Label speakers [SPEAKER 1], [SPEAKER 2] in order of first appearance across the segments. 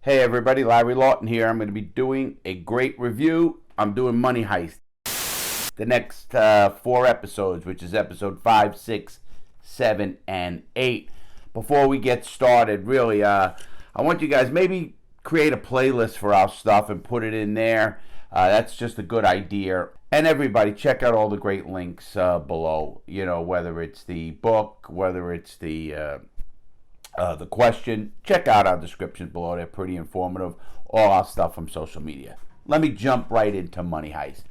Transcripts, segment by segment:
[SPEAKER 1] Hey everybody, Larry Lawton here. I'm going to be doing a great review. I'm doing Money Heist. The next 4 episodes, which is episode 5, 6, 7, and 8. Before we get started, really, I want you guys maybe create a playlist for our stuff and put it in there. That's just a good idea. And everybody, check out all the great links below. You know, whether it's the book, whether it's the question, check out our descriptions below. They're pretty informative. All our stuff from social media. Let me jump right into Money Heist.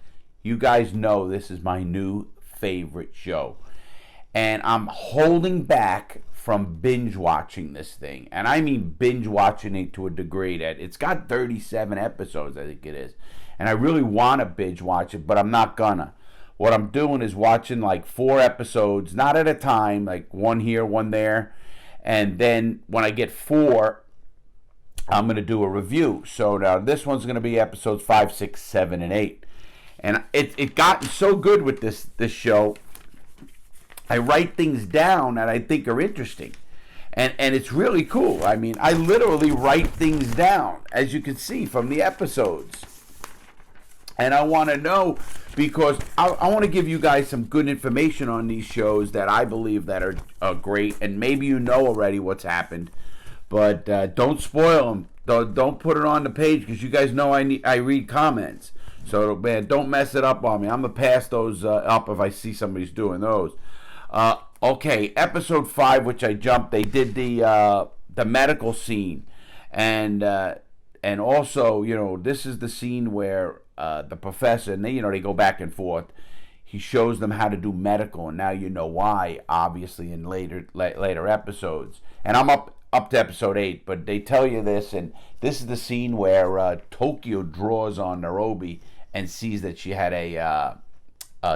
[SPEAKER 1] You guys know this is my new favorite show. And I'm holding back from binge watching this thing. And I mean binge watching it to a degree that it's got 37 episodes, I think it is. And I really want to binge watch it, but I'm not gonna. What I'm doing is watching like 4 episodes, not at a time, like one here, one there. And then when I get 4, I'm going to do a review. So now this one's going to be episodes 5, 6, 7, and 8. And it got so good with this show. I write things down that I think are interesting. And it's really cool. I mean, I literally write things down, as you can see from the episodes. And I want to know, because I want to give you guys some good information on these shows that I believe that are great. And maybe you know already what's happened, but don't spoil them. Don't put it on the page, because you guys know I read comments. So, man, don't mess it up on me. I'm going to pass those up if I see somebody's doing those. Okay, episode 5, which I jumped, they did the medical scene. And also, you know, this is the scene where the professor, and they go back and forth. He shows them how to do medical, and now you know why, obviously, in later episodes. And I'm up to episode 8, but they tell you this, and this is the scene where Tokyo draws on Nairobi and sees that she had a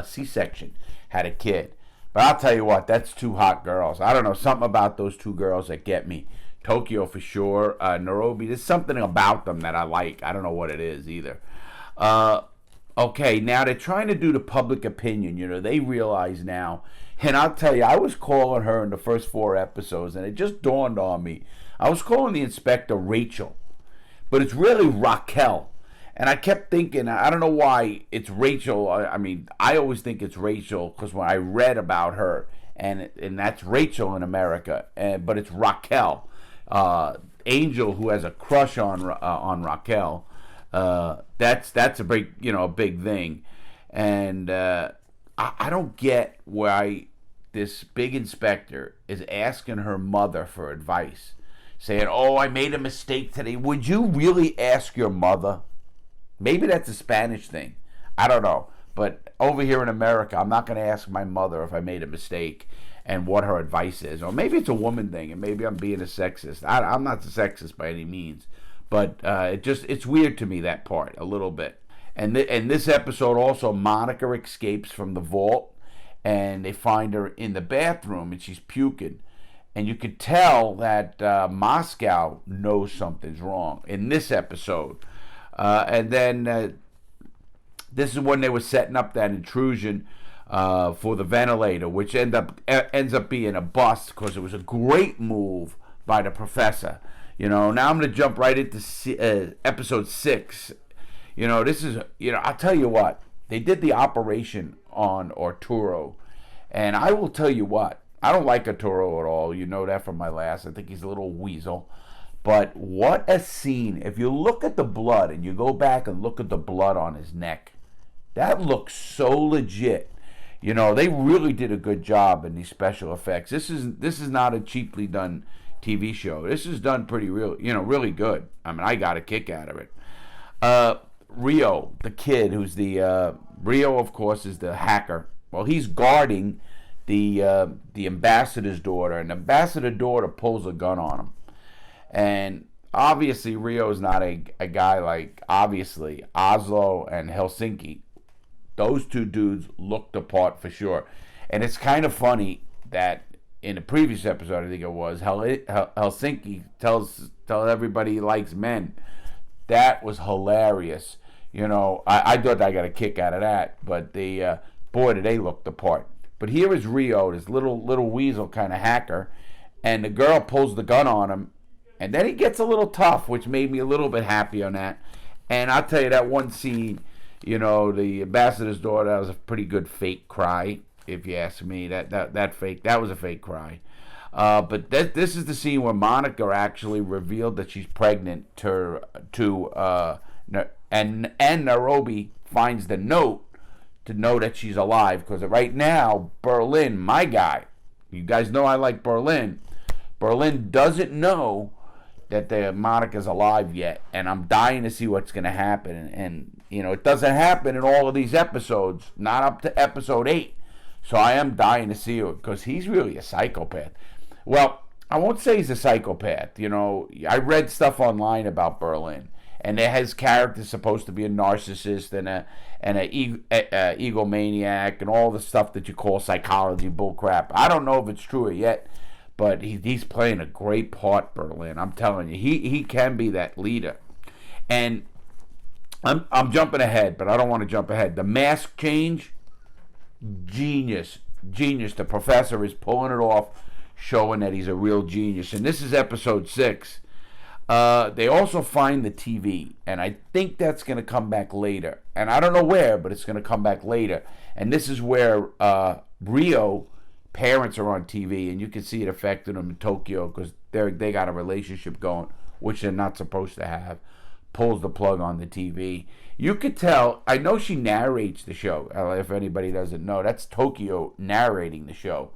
[SPEAKER 1] C-section, had a kid. But I'll tell you what, that's 2 hot girls. I don't know, something about those 2 girls that get me. Tokyo for sure, Nairobi, there's something about them that I like. I don't know what it is either. Okay, now they're trying to do the public opinion. You know, they realize now, and I'll tell you, I was calling her in the first 4 episodes, and it just dawned on me. I was calling the inspector Rachel, but it's really Raquel. And I kept thinking, I don't know why it's Rachel. I mean, I always think it's Rachel, because when I read about her, and that's Rachel in America, but it's Raquel. Angel, who has a crush on Raquel. That's a big thing, and I don't get why this big inspector is asking her mother for advice, saying, "Oh, I made a mistake today." Would you really ask your mother? Maybe that's a Spanish thing. I don't know, but over here in America, I'm not going to ask my mother if I made a mistake and what her advice is. Or maybe it's a woman thing, and maybe I'm being a sexist. I'm not a sexist by any means. But it's weird to me, that part, a little bit. And this episode also, Monica escapes from the vault, and they find her in the bathroom, and she's puking. And you could tell that Moscow knows something's wrong in this episode. And then this is when they were setting up that intrusion for the ventilator, which ends up being a bust, because it was a great move by the professor. You know, now I'm going to jump right into episode 6. You know, this is, I'll tell you what. They did the operation on Arturo. And I will tell you what. I don't like Arturo at all. You know that from my last. I think he's a little weasel. But what a scene. If you look at the blood, and you go back and look at the blood on his neck, that looks so legit. You know, they really did a good job in these special effects. This is not a cheaply done TV show. This is done pretty really good. I mean, I got a kick out of it. Rio, the kid, who's the Rio, of course, is the hacker. Well, he's guarding the ambassador's daughter, and the ambassador's daughter pulls a gun on him. And obviously, Rio is not a guy like, obviously, Oslo and Helsinki. Those 2 dudes looked apart for sure. And it's kind of funny that in the previous episode, I think it was, Helsinki tells everybody he likes men. That was hilarious. You know, I thought I got a kick out of that. But boy, did they look the part. But here is Rio, this little weasel kind of hacker, and the girl pulls the gun on him, And then he gets a little tough, which made me a little bit happy on that. And I'll tell you, that one scene, the ambassador's daughter, that was a pretty good fake cry, if you ask me. That was a fake cry. But this is the scene where Monica actually revealed that she's pregnant and Nairobi finds the note to know that she's alive. Because right now, Berlin, my guy, you guys know I like Berlin. Berlin doesn't know that Monica's alive yet, and I'm dying to see what's going to happen. And it doesn't happen in all of these episodes, not up to episode 8. So I am dying to see it, because he's really a psychopath. Well, I won't say he's a psychopath. I read stuff online about Berlin, and his character's supposed to be a narcissist and an egomaniac and all the stuff that you call psychology bullcrap. I don't know if it's true yet, but he's playing a great part, Berlin. I'm telling you, he can be that leader. And I'm jumping ahead, but I don't want to jump ahead. The mask change, genius. The professor is pulling it off, showing that he's a real genius. And this is episode 6. They also find the TV, and I think that's going to come back later. And I don't know where, but it's going to come back later. And this is where Rio parents are on TV, and you can see it affecting them in Tokyo, because they got a relationship going, which they're not supposed to have. Pulls the plug on the TV. You could tell. I know she narrates the show. If anybody doesn't know, that's Tokyo narrating the show.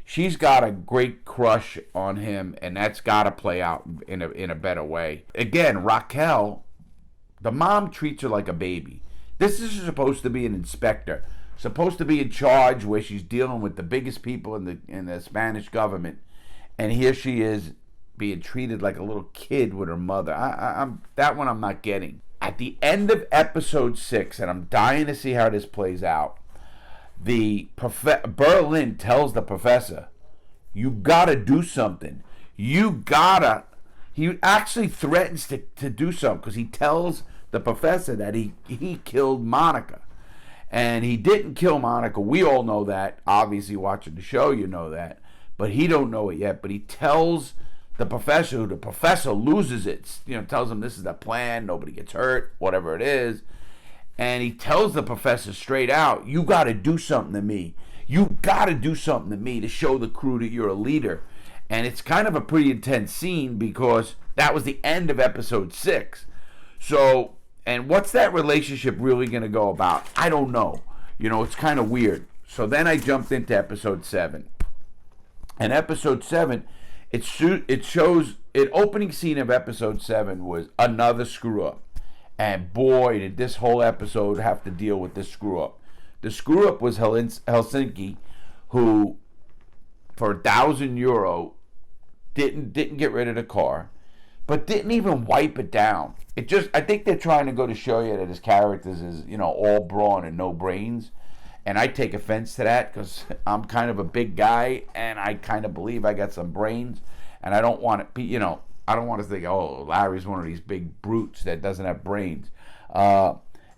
[SPEAKER 1] She's got a great crush on him, and that's got to play out in a better way. Again, Raquel, the mom treats her like a baby. This is supposed to be an inspector, supposed to be in charge, where she's dealing with the biggest people in the Spanish government, and here she is being treated like a little kid with her mother. I'm that one I'm not getting. At the end of episode 6, and I'm dying to see how this plays out, Berlin tells the professor, "You gotta do something. He actually threatens to do something, because he tells the professor that he killed Monica. And he didn't kill Monica. We all know that. Obviously, watching the show, you know that. But he don't know it yet. But he tells the professor, the professor loses it. Tells him this is the plan. Nobody gets hurt, whatever it is. And he tells the professor straight out, "You got to do something to me. You got to do something to me to show the crew that you're a leader." And it's kind of a pretty intense scene, because that was the end of episode 6. So, and what's that relationship really going to go about? I don't know. It's kind of weird. So then I jumped into episode 7. And episode 7, it shows, the opening scene of episode 7 was another screw up. And boy, did this whole episode have to deal with this screw up. The screw up was Helsinki, who, for €1,000, didn't get rid of the car, but didn't even wipe it down. I think they're trying to go to show you that his characters is, all brawn and no brains. And I take offense to that, because I'm kind of a big guy, and I kind of believe I got some brains, and I don't want it, I don't want to think, oh, Larry's one of these big brutes that doesn't have brains.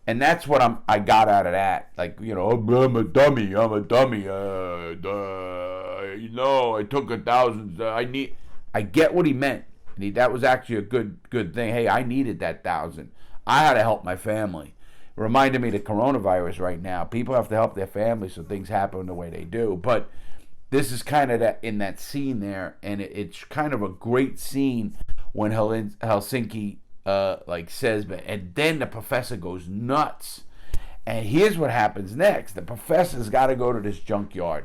[SPEAKER 1] And that's what I got out of that. Like, I'm a dummy. I took 1,000. I get what he meant. That was actually a good thing. Hey, I needed that 1,000. I had to help my family. Reminded me of the coronavirus right now. People have to help their families, so things happen the way they do. But this is kind of in that scene there, and it's kind of a great scene when Helsinki says, and then the professor goes nuts. And here's what happens next. The professor's got to go to this junkyard.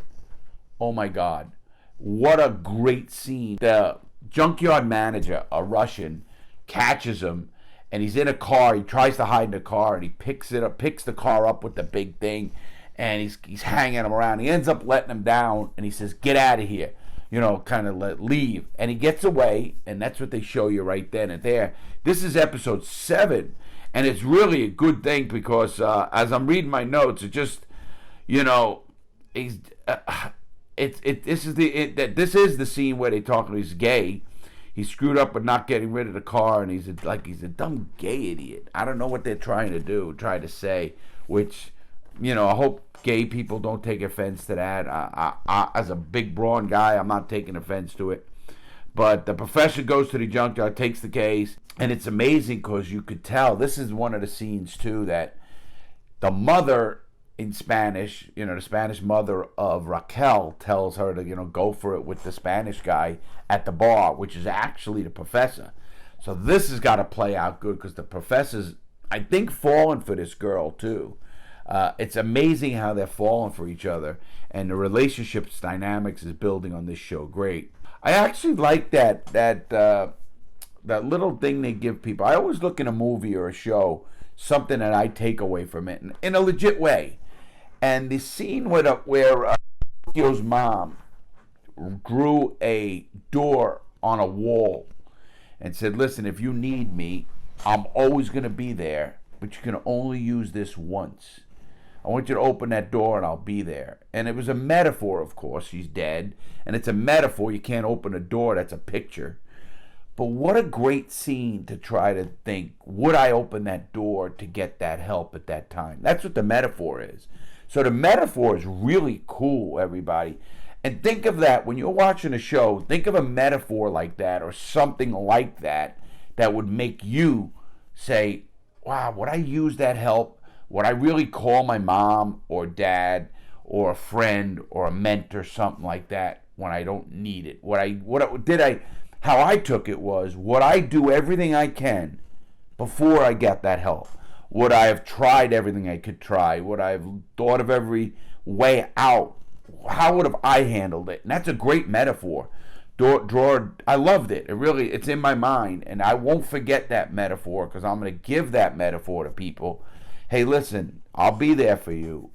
[SPEAKER 1] Oh my God, what a great scene. The junkyard manager, a Russian, catches him, and he's in a car. He tries to hide in the car, and he picks the car up with the big thing, and he's hanging him around. He ends up letting him down, and he says, "Get out of here," kind of leave. And he gets away, and that's what they show you right then and there. This is episode 7, and it's really a good thing, because as I'm reading my notes, it just, this is the scene where they talk about he's gay. He screwed up with not getting rid of the car, and he's a dumb gay idiot. I don't know what they're trying to say, which, I hope gay people don't take offense to that. I as a big brawn guy, I'm not taking offense to it. But the professor goes to the junkyard, takes the case, and it's amazing because you could tell, this is one of the scenes too, that the mother in Spanish, the Spanish mother of Raquel tells her to, go for it with the Spanish guy at the bar, which is actually the professor. So this has got to play out good because the professor's, I think, falling for this girl too. It's amazing how they're falling for each other, and the relationship's dynamics is building on this show great. I actually like that little thing they give people. I always look in a movie or a show, something that I take away from it in a legit way. And the scene where Tokyo's mom drew a door on a wall and said, listen, if you need me, I'm always going to be there, but you can only use this once. I want you to open that door and I'll be there. And it was a metaphor, of course. She's dead. And it's a metaphor. You can't open a door. That's a picture. But what a great scene to try to think, would I open that door to get that help at that time? That's what the metaphor is. So the metaphor is really cool, everybody. And think of that when you're watching a show. Think of a metaphor like that or something like that that would make you say, wow, would I use that help? Would I really call my mom or dad or a friend or a mentor, something like that, when I don't need it? How I took it was, would I do everything I can before I get that help? Would I have tried everything I could try? Would I have thought of every way out? How would have I handled it? And that's a great metaphor. I loved it. It's in my mind, and I won't forget that metaphor because I'm going to give that metaphor to people. Hey, listen, I'll be there for you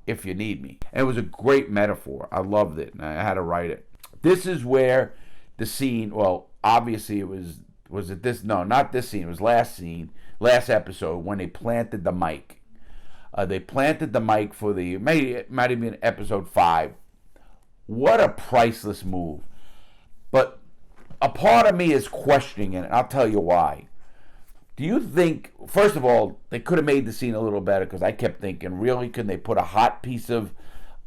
[SPEAKER 1] if you need me. And it was a great metaphor. I loved it, and I had to write it. This is where the scene, well, obviously it was it this? No, not this scene. It was last episode when they planted the mic. They planted the mic for it might have been episode 5. What a priceless move. But a part of me is questioning it, and I'll tell you why. Do you think, first of all, they could have made the scene a little better because I kept thinking, really, can they put a hot piece of,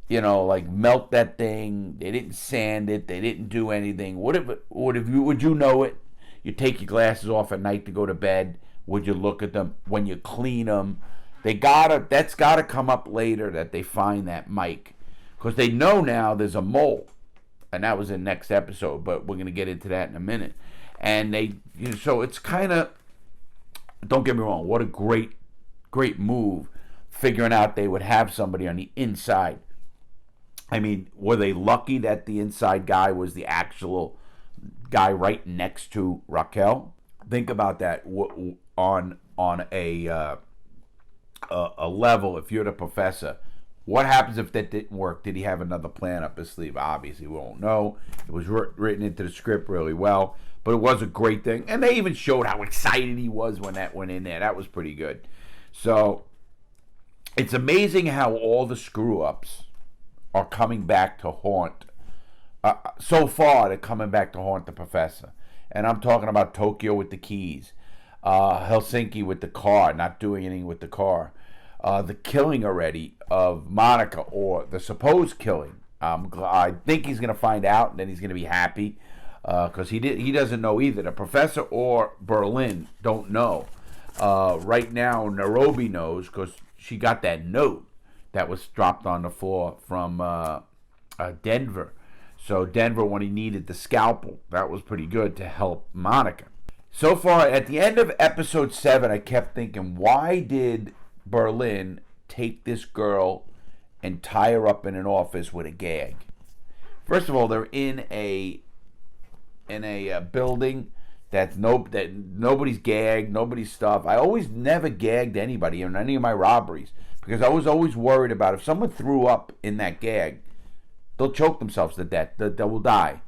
[SPEAKER 1] melt that thing? They didn't sand it. They didn't do anything. Would you know it? You take your glasses off at night to go to bed. Would you look at them when you clean them? That's gotta come up later that they find that mic because they know now there's a mole, and that was in next episode. But we're gonna get into that in a minute. And so it's kind of. Don't get me wrong, what a great move, figuring out they would have somebody on the inside. I mean, were they lucky that the inside guy was the actual guy right next to Raquel? Think about that on a level, if you're the professor. What happens if that didn't work? Did he have another plan up his sleeve? Obviously, we won't know. It was written into the script really well. But it was a great thing. And they even showed how excited he was when that went in there. That was pretty good. So, it's amazing how all the screw-ups are coming back to haunt. So far, they're coming back to haunt the professor. And I'm talking about Tokyo with the keys. Helsinki with the car, not doing anything with the car. The killing already of Monica, or the supposed killing. I think he's going to find out, and then he's going to be happy. Because he doesn't know either. The professor or Berlin don't know. Right now, Nairobi knows because she got that note that was dropped on the floor from Denver. So Denver, when he needed the scalpel, that was pretty good to help Monica. So far, at the end of episode 7, I kept thinking, why did Berlin take this girl and tie her up in an office with a gag? First of all, they're in a building that nobody's gagged, nobody's stuff. I always never gagged anybody in any of my robberies because I was always worried about if someone threw up in that gag, they'll choke themselves to death. They will die.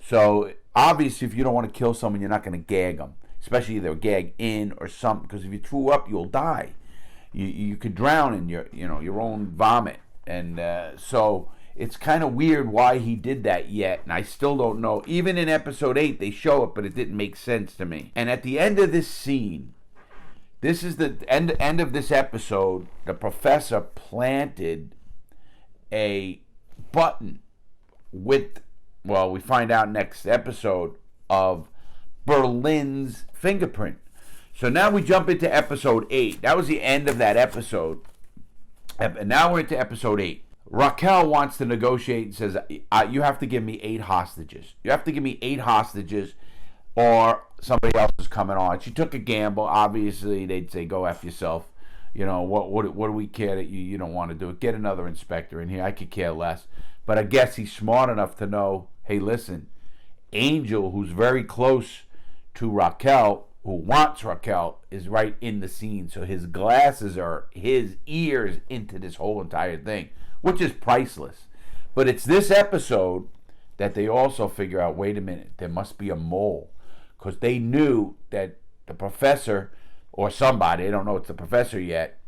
[SPEAKER 1] So obviously, if you don't want to kill someone, you're not going to gag them, especially either gag in or something. Because if you threw up, you'll die. You could drown in your own vomit, and so. It's kind of weird why he did that yet, and I still don't know. Even in episode 8, they show it, but it didn't make sense to me. And at the end of this scene, this is the end of this episode, the professor planted a button with, well, we find out next episode, of Berlin's fingerprint. So now we jump into episode 8. That was the end of that episode. And now we're into episode 8. Raquel wants to negotiate and says, you have to give me 8 hostages. You have to give me 8 hostages or somebody else is coming on. She took a gamble. Obviously, they'd say, go F yourself. You know, what do we care that you don't want to do it? Get another inspector in here. I could care less. But I guess he's smart enough to know, hey, listen, Angel, who's very close to Raquel, who wants Raquel, is right in the scene. So his glasses are his ears into this whole entire thing, which is priceless. But it's this episode that they also figure out, wait a minute, there must be a mole. Because they knew that the professor, or somebody, I don't know it's the professor yet,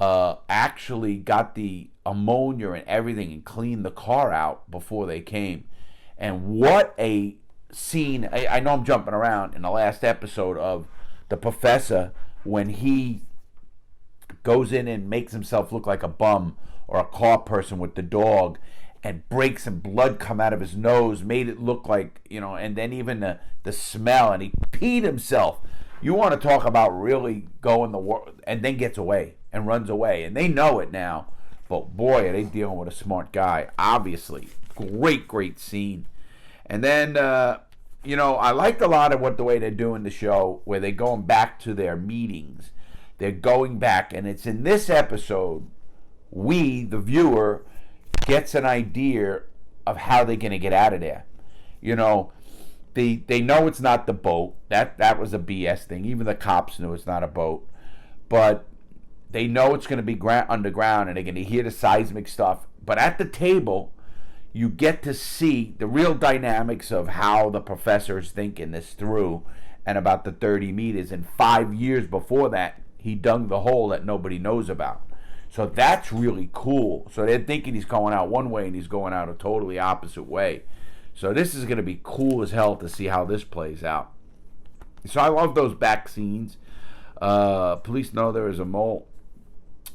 [SPEAKER 1] actually got the ammonia and everything and cleaned the car out before they came. And what a scene. I know I'm jumping around in the last episode of the professor when he goes in and makes himself look like a bum or a car person with the dog and breaks and blood come out of his nose, made it look like, you know, and then even the smell, and he peed himself. You want to talk about really going the world, and then gets away and runs away, and they know it now, but boy, are they dealing with a smart guy. Obviously, great scene. And then, you know, I liked a lot of the way they're doing the show, where they're going back to their meetings. They're going back, and it's in this episode, we, the viewer, gets an idea of how they're going to get out of there. You know, they know it's not the boat. That was a BS thing. Even the cops knew it's not a boat. But they know it's going to be underground, and they're going to hear the seismic stuff. But at the table, you get to see the real dynamics of how the professor is thinking this through, and about the 30 meters. And 5 years before that, he dug the hole that nobody knows about. So that's really cool. So they're thinking he's going out one way, and he's going out a totally opposite way. So this is going to be cool as hell to see how this plays out. So I love those back scenes. Police know there is a mole.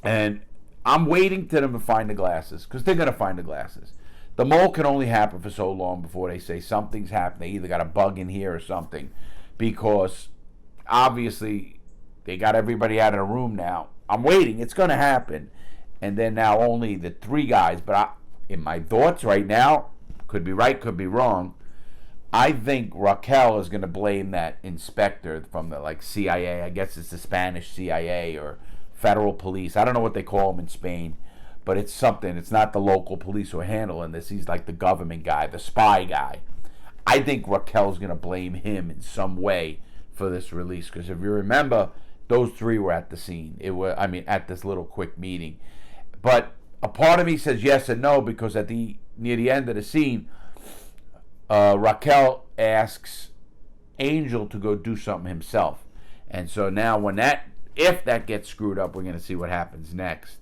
[SPEAKER 1] And I'm waiting to them to find the glasses, because they're going to find the glasses. The mole can only happen for so long before they say something's happened. They either got a bug in here or something, because obviously they got everybody out of the room now. I'm waiting. It's going to happen. And then now only the 3 guys. But in my thoughts right now, could be right, could be wrong, I think Raquel is going to blame that inspector from the CIA. I guess it's the Spanish CIA or federal police. I don't know what they call them in Spain. But it's something. It's not the local police who are handling this. He's like the government guy, the spy guy. I think Raquel's going to blame him in some way for this release. Because if you remember, those 3 were at the scene. At this little quick meeting. But a part of me says yes and no, because near the end of the scene, Raquel asks Angel to go do something himself. And so now if that gets screwed up, we're going to see what happens next.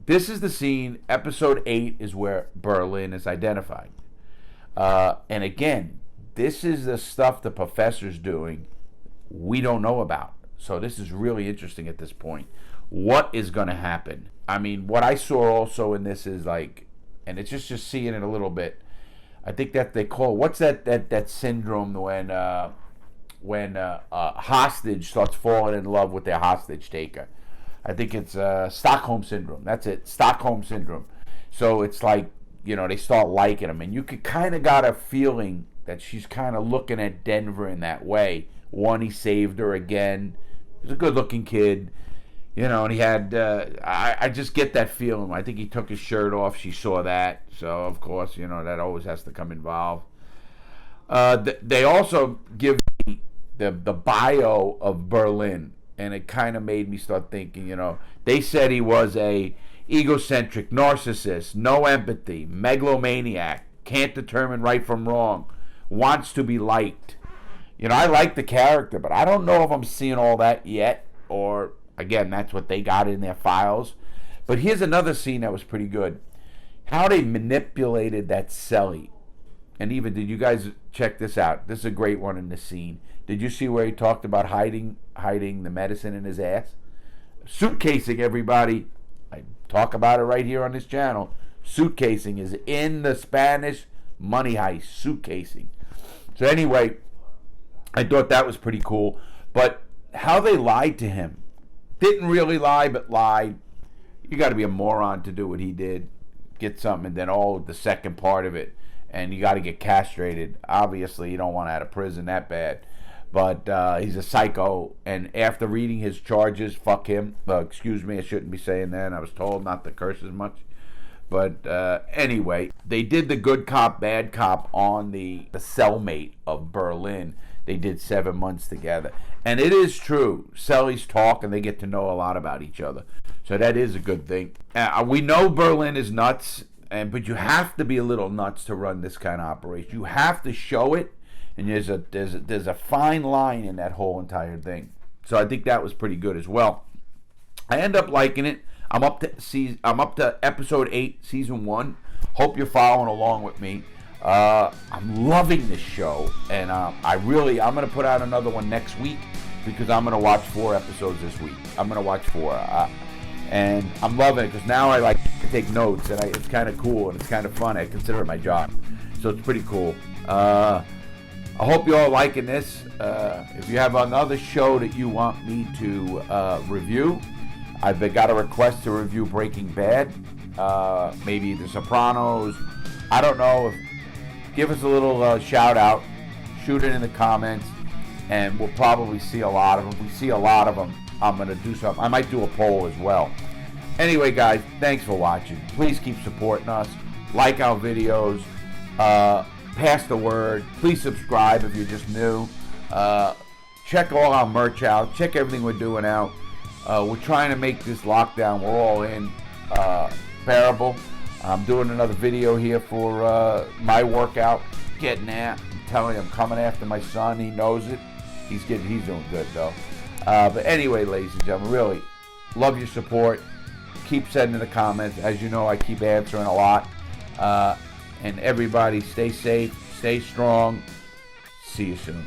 [SPEAKER 1] This is the scene. Episode 8 is where Berlin is identified. And again, this is the stuff the professor's doing we don't know about. So this is really interesting at this point. What is going to happen? I mean, what I saw also in this is and it's just seeing it a little bit. I think that they call, what's that syndrome when a hostage starts falling in love with their hostage taker. I think it's Stockholm Syndrome. That's it, Stockholm Syndrome. So it's they start liking him. And you could kind of got a feeling that she's kind of looking at Denver in that way. One, he saved her again. He's a good-looking kid. And he had, I just get that feeling. I think he took his shirt off. She saw that. So, of course, that always has to come involved. They also give the bio of Berlin. And it kind of made me start thinking, they said he was a egocentric narcissist, no empathy, megalomaniac, can't determine right from wrong, wants to be liked. I like the character, but I don't know if I'm seeing all that yet, or, again, that's what they got in their files. But here's another scene that was pretty good. How they manipulated that cellie. And even, did you guys check this out? This is a great one in this scene. Did you see where he talked about hiding the medicine in his ass? Suitcasing, everybody. I talk about it right here on this channel. Suitcasing is in the Spanish money heist, suitcasing. So anyway, I thought that was pretty cool. But how they lied to him. Didn't really lie, but lied. You got to be a moron to do what he did. Get something, and then the second part of it. And you got to get castrated. Obviously, you don't want out of prison that bad. But he's a psycho. And after reading his charges, fuck him. Excuse me, I shouldn't be saying that. I was told not to curse as much. But anyway, they did the good cop, bad cop on the cellmate of Berlin. They did 7 months together. And it is true. Cellies talk and they get to know a lot about each other. So that is a good thing. We know Berlin is nuts, but you have to be a little nuts to run this kind of operation. You have to show it, and there's a fine line in that whole entire thing. So I think that was pretty good as well. I end up liking it. I'm up to episode 8, season 1. Hope you're following along with me. I'm loving this show, and I'm going to put out another one next week because I'm going to watch 4 episodes this week. I'm going to watch 4, and I'm loving it because now I like to take notes, and it's kind of cool and it's kind of fun. I consider it my job, so it's pretty cool. I hope you're all liking this. If you have another show that you want me to review, I've got a request to review Breaking Bad, maybe The Sopranos. I don't know. Give us a little shout out, shoot it in the comments, and we'll probably see a lot of them. If we see a lot of them, I'm going to do something. I might do a poll as well. Anyway, guys, thanks for watching. Please keep supporting us. Like our videos. Pass the word. Please subscribe if you're just new. Check all our merch out. Check everything we're doing out. We're trying to make this lockdown we're all in bearable. I'm doing another video here for my workout. Getting that. I'm telling you, I'm coming after my son. He knows it. He's doing good though. But anyway, ladies and gentlemen, really love your support. Keep sending the comments. As you know, I keep answering a lot. And everybody, stay safe, stay strong. See you soon.